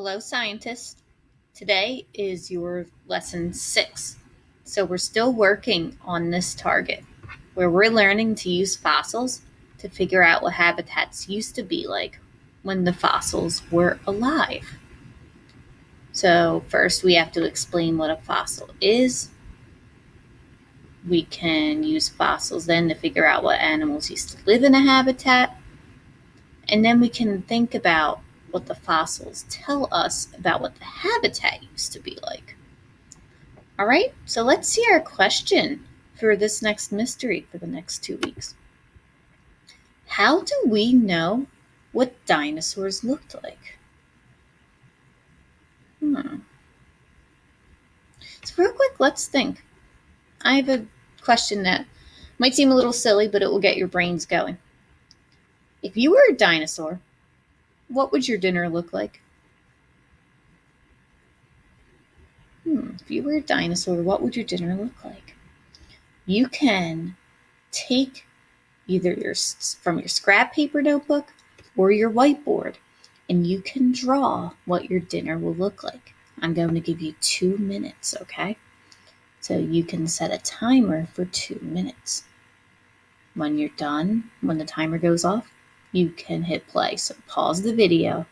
Hello, scientists. Today is your lesson 6. So we're still working on this target where we're learning to use fossils to figure out what habitats used to be like when the fossils were alive. So first we have to explain what a fossil is. We can use fossils then to figure out what animals used to live in a habitat. And then we can think about what the fossils tell us about what the habitat used to be like. All right, so let's see our question for this next mystery for the next 2 weeks. How do we know what dinosaurs looked like? So real quick, let's think. I have a question that might seem a little silly, but it will get your brains going. If you were a dinosaur, what would your dinner look like? If you were a dinosaur, what would your dinner look like? You can take either from your scrap paper notebook or your whiteboard, and you can draw what your dinner will look like. I'm going to give you 2 minutes, okay? So you can set a timer for 2 minutes. When you're done, when the timer goes off, you can hit play. So pause the video,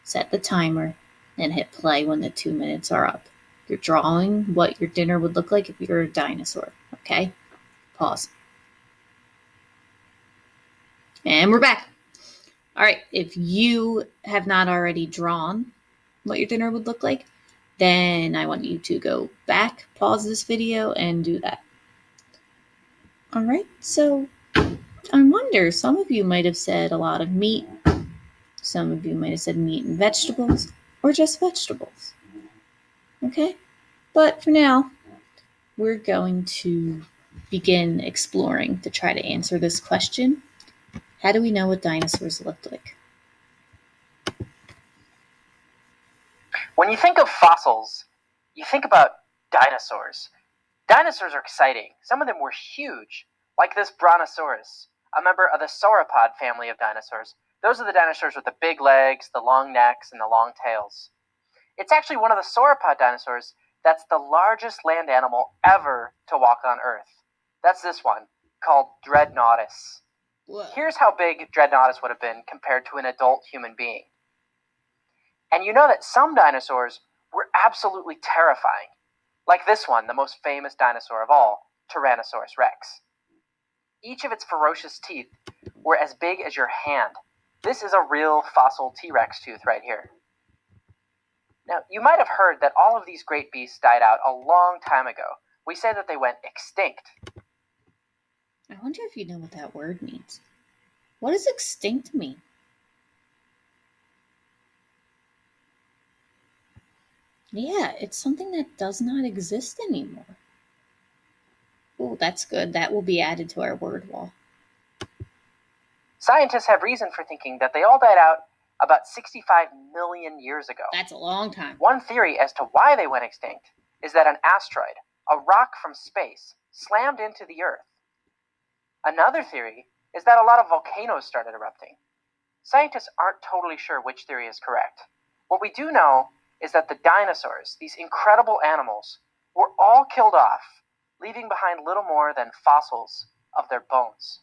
set the timer, and hit play when the 2 minutes are up. You're drawing what your dinner would look like if you were a dinosaur, okay? Pause. And we're back. All right, if you have not already drawn what your dinner would look like, then I want you to go back, pause this video, and do that. All right, so I wonder, some of you might have said a lot of meat. Some of you might have said meat and vegetables, or just vegetables. Okay, but for now, we're going to begin exploring to try to answer this question. How do we know what dinosaurs looked like? When you think of fossils, you think about dinosaurs. Dinosaurs are exciting. Some of them were huge, like this Brontosaurus, a member of the sauropod family of dinosaurs. Those are the dinosaurs with the big legs, the long necks, and the long tails. It's actually one of the sauropod dinosaurs that's the largest land animal ever to walk on Earth. That's this one, called Dreadnoughtus. Whoa. Here's how big Dreadnoughtus would have been compared to an adult human being. And you know that some dinosaurs were absolutely terrifying, like this one, the most famous dinosaur of all, Tyrannosaurus rex. Each of its ferocious teeth were as big as your hand. This is a real fossil T-Rex tooth right here. Now, you might have heard that all of these great beasts died out a long time ago. We say that they went extinct. I wonder if you know what that word means. What does extinct mean? Yeah, it's something that does not exist anymore. Oh, that's good. That will be added to our word wall. Scientists have reason for thinking that they all died out about 65 million years ago. That's a long time. One theory as to why they went extinct is that an asteroid, a rock from space, slammed into the Earth. Another theory is that a lot of volcanoes started erupting. Scientists aren't totally sure which theory is correct. What we do know is that the dinosaurs, these incredible animals, were all killed off, leaving behind little more than fossils of their bones.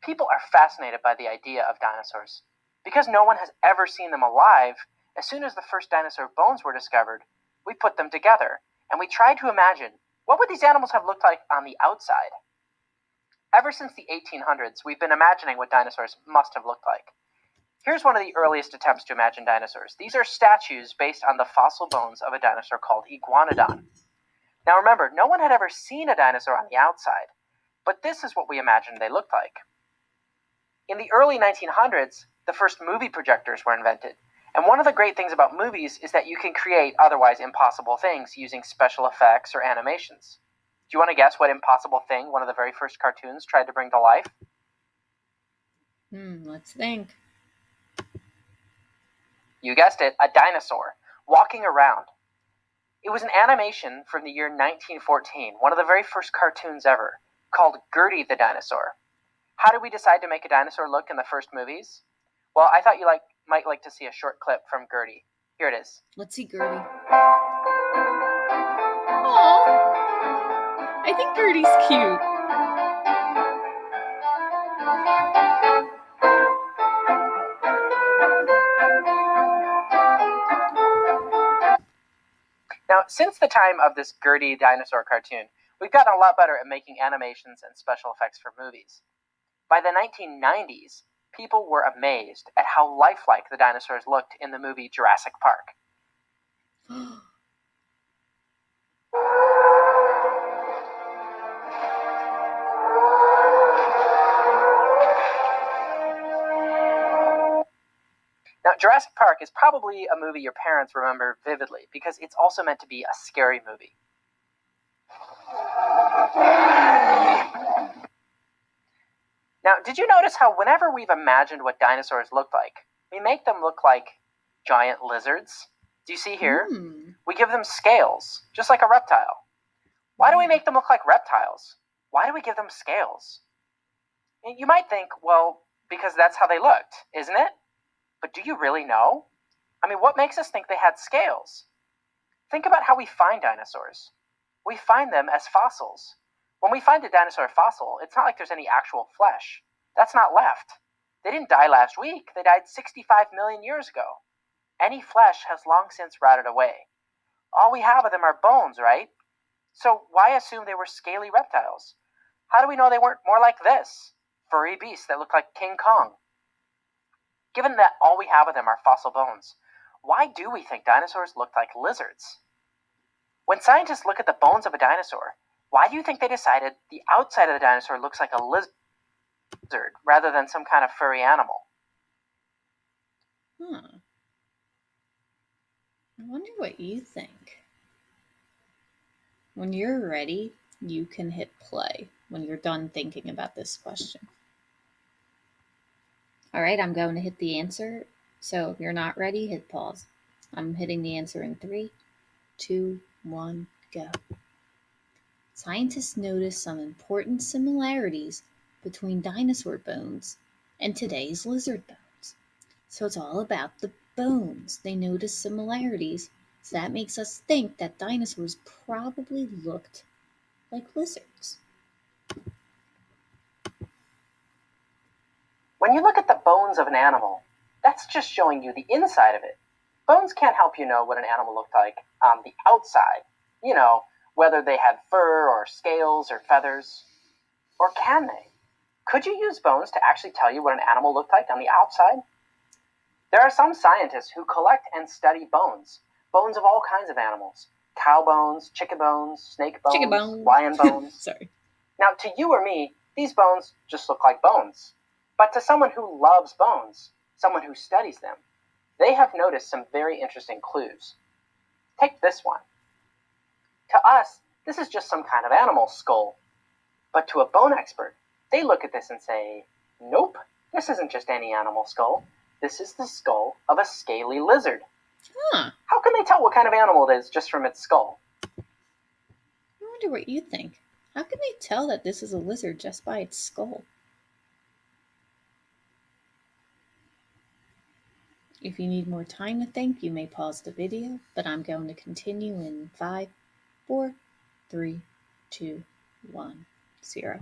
People are fascinated by the idea of dinosaurs. Because no one has ever seen them alive, as soon as the first dinosaur bones were discovered, we put them together, and we tried to imagine, what would these animals have looked like on the outside? Ever since the 1800s, we've been imagining what dinosaurs must have looked like. Here's one of the earliest attempts to imagine dinosaurs. These are statues based on the fossil bones of a dinosaur called Iguanodon. Now remember, no one had ever seen a dinosaur on the outside, but this is what we imagined they looked like. In the early 1900s, the first movie projectors were invented. And one of the great things about movies is that you can create otherwise impossible things using special effects or animations. Do you want to guess what impossible thing one of the very first cartoons tried to bring to life? Let's think. You guessed it, a dinosaur, walking around. It was an animation from the year 1914, one of the very first cartoons ever, called Gertie the Dinosaur. How did we decide to make a dinosaur look in the first movies? Well, I thought you might like to see a short clip from Gertie. Here it is. Let's see Gertie. Aww. I think Gertie's cute. Now, since the time of this Gertie dinosaur cartoon, we've gotten a lot better at making animations and special effects for movies. By the 1990s, people were amazed at how lifelike the dinosaurs looked in the movie Jurassic Park. Now, Jurassic Park is probably a movie your parents remember vividly because it's also meant to be a scary movie. Now, did you notice how whenever we've imagined what dinosaurs looked like, we make them look like giant lizards? Do you see here? We give them scales, just like a reptile. Why do we make them look like reptiles? Why do we give them scales? You might think, well, because that's how they looked, isn't it? But do you really know? I mean, what makes us think they had scales? Think about how we find dinosaurs. We find them as fossils. When we find a dinosaur fossil, it's not like there's any actual flesh. That's not left. They didn't die last week. They died 65 million years ago. Any flesh has long since rotted away. All we have of them are bones, right? So why assume they were scaly reptiles? How do we know they weren't more like this? Furry beasts that look like King Kong. Given that all we have of them are fossil bones, why do we think dinosaurs looked like lizards? When scientists look at the bones of a dinosaur, why do you think they decided the outside of the dinosaur looks like a lizard rather than some kind of furry animal? I wonder what you think. When you're ready, you can hit play when you're done thinking about this question. All right, I'm going to hit the answer. So if you're not ready, hit pause. I'm hitting the answer in 3, 2, 1, go. Scientists noticed some important similarities between dinosaur bones and today's lizard bones. So it's all about the bones. They noticed similarities, so that makes us think that dinosaurs probably looked like lizards. When you look at the bones of an animal, that's just showing you the inside of it. Bones can't help you know what an animal looked like on the outside. You know, whether they had fur or scales or feathers. Or can they? Could you use bones to actually tell you what an animal looked like on the outside? There are some scientists who collect and study bones. Bones of all kinds of animals. Cow bones, chicken bones, snake bones, lion bones. Sorry. Now, to you or me, these bones just look like bones. But to someone who loves bones, someone who studies them, they have noticed some very interesting clues. Take this one. To us, this is just some kind of animal skull. But to a bone expert, they look at this and say, nope, this isn't just any animal skull. This is the skull of a scaly lizard. How can they tell what kind of animal it is just from its skull? I wonder what you think. How can they tell that this is a lizard just by its skull? If you need more time to think, you may pause the video, but I'm going to continue in 5, 4, 3, 2, 1, 0.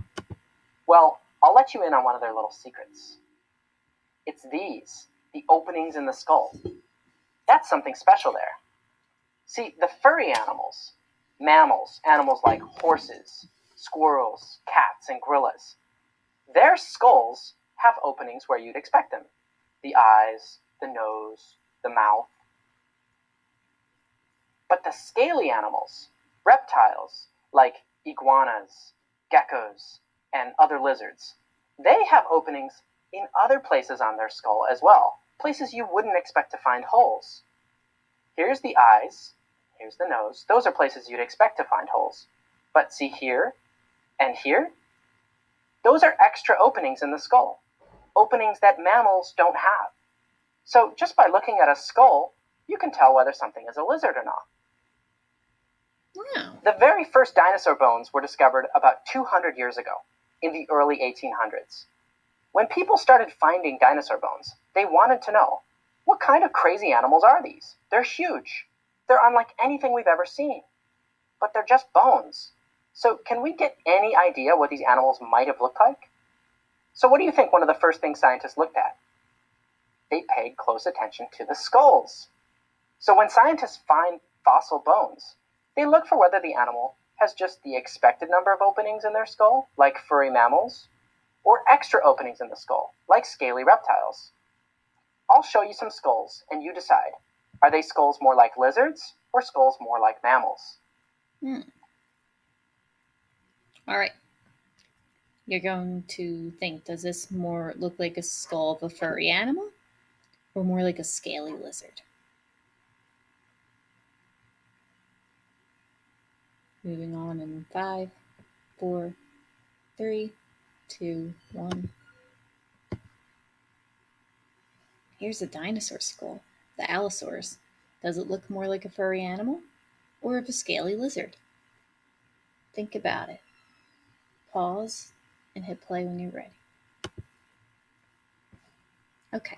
Well, I'll let you in on one of their little secrets. It's these, the openings in the skull. That's something special there. See, the furry animals, mammals, animals like horses, squirrels, cats, and gorillas, their skulls have openings where you'd expect them. The eyes, the nose, the mouth. But the scaly animals, reptiles like iguanas, geckos, and other lizards, they have openings in other places on their skull as well, places you wouldn't expect to find holes. Here's the eyes, here's the nose. Those are places you'd expect to find holes. But see here and here? Those are extra openings in the skull, openings that mammals don't have. So just by looking at a skull, you can tell whether something is a lizard or not. Wow. The very first dinosaur bones were discovered about 200 years ago, in the early 1800s. When people started finding dinosaur bones, they wanted to know, What kind of crazy animals are these? They're huge. They're unlike anything we've ever seen. But they're just bones. So can we get any idea what these animals might have looked like? So what do you think one of the first things scientists looked at? They paid close attention to the skulls. So when scientists find fossil bones, they look for whether the animal has just the expected number of openings in their skull, like furry mammals, or extra openings in the skull, like scaly reptiles. I'll show you some skulls, and you decide. Are they skulls more like lizards, or skulls more like mammals? All right. You're going to think, does this more look like a skull of a furry animal or more like a scaly lizard? Moving on in 5, 4, 3, 2, 1. Here's a dinosaur skull, the Allosaurus. Does it look more like a furry animal or of a scaly lizard? Think about it. Pause and hit play when you're ready. Okay,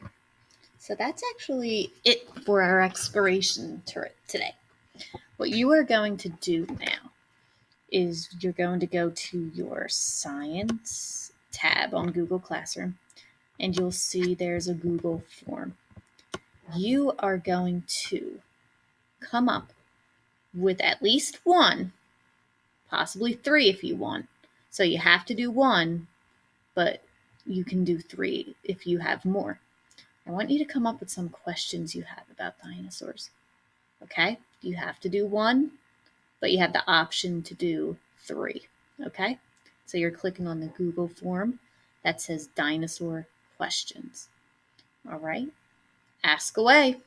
so that's actually it for our exploration today. What you are going to do now is you're going to go to your Science tab on Google Classroom, and you'll see there's a Google form. You are going to come up with at least one, possibly 3 if you want. So you have to do 1, but you can do 3 if you have more. I want you to come up with some questions you have about dinosaurs. Okay? You have to do 1, but you have the option to do 3. Okay? So you're clicking on the Google form that says dinosaur questions. All right? Ask away.